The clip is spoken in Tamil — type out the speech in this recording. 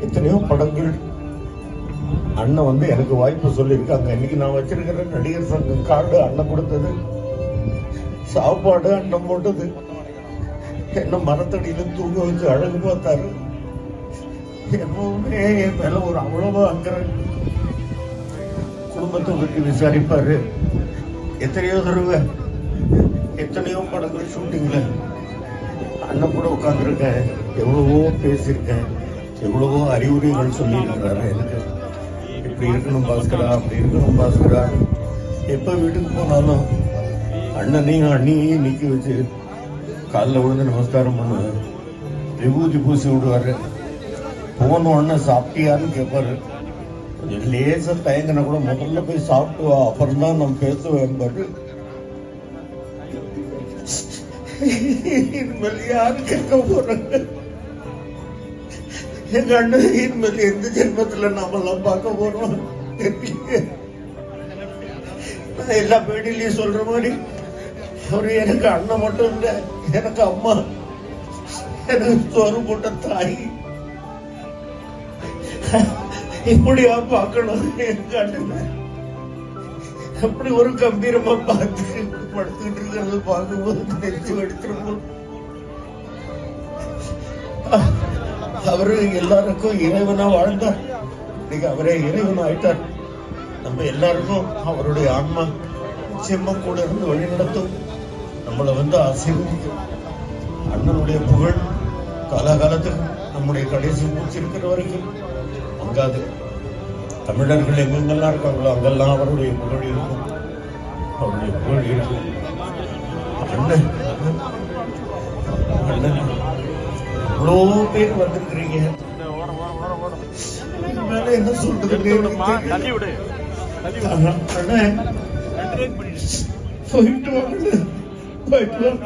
எத்தனையோ படங்கள் அண்ணன் வந்து எனக்கு வாய்ப்பு சொல்லியிருக்காங்க. இன்னைக்கு நான் வச்சிருக்கிற நடிகர் சங்கம் கார்டு அண்ணன் கொடுத்தது, சாப்பாடு அண்ணன் போட்டது, என்ன மரத்தடியில தூங்க வச்சு அழகு பார்த்தாரு. எப்பவுமே என் மேல ஒரு அவ்வளவா அக்கறை. குடும்பத்தை பற்றி விசாரிப்பாரு. எத்தனையோ தடவை எத்தனையோ படங்கள் ஷூட்டிங்ல அண்ணன் கூட உட்காந்துருக்கேன். எவ்வளவோ பேசியிருக்கேன், எவ்வளவோ அறிவுரைகள் சொல்லியிருக்கிறாரு எனக்கு. இப்படி இருக்கணும் பாஸ்கரா, அப்படி இருக்கணும் பாஸ்கரா. எப்ப வீட்டுக்கு போனாலும் அண்ணனையும் அண்ணியையும் நிக்க வச்சு காலில் விழுந்து நமஸ்காரம் பண்ணுவேன். விபூதி பூசி விடுவாரு. போன உடனே சாப்பிட்டியான்னு கேட்பாரு. கொஞ்சம் லேசா தயங்கின கூட முதல்ல போய் சாப்பிட்டு வா, அப்புறம் தான் நம்ம பேசுவேன் பாரு. இனிமேல் யாரு கேட்க போறாங்க? எங்க அண்ணன் இனிமேல் எந்த ஜென்மத்துல நாமெல்லாம் பார்க்க போறோம்? நான் எல்லா பேடிலையும் சொல்ற மாதிரி அவரு எனக்கு அண்ணன் மட்டும் இல்ல, எனக்கு அம்மா, எனக்கு சோறு போட்ட தாய். இப்படியா பார்க்கணும் எங்க அண்ணன்? அப்படி ஒரு கம்பீரமா பார்த்து படுத்துக்கிட்டு இருக்கிறது பார்க்கும்போது நெஞ்சு எடுத்துருவோம். அவரு எல்லாருக்கும் இறைவனா வாழ்ந்தார். இன்னைக்கு அவரே இறைவன் ஆயிட்டார். நம்ம எல்லாருக்கும் அவருடைய ஆன்மா நிச்சயமா கூட இருந்து வழி நடத்தும், நம்மளை வந்து ஆசீர்வதிக்கும். அண்ணனுடைய புகழ் காலகாலத்துக்கு நம்முடைய கடைசி மூச்சு இருக்கிற வரைக்கும் அங்காது. தமிழர்கள் எங்கெங்கெல்லாம் இருக்காங்களோ அங்கெல்லாம் அவருடைய புகழ் இருக்கும், அவருடைய புகழ் இருக்கும். அண்ணன் அண்ணன் இவ்வளோ பேர் வந்திருக்கிறீங்க. என்ன சொல்றது? அண்ணன் போயிட்டு வாங்க, போயிட்டு வாங்க.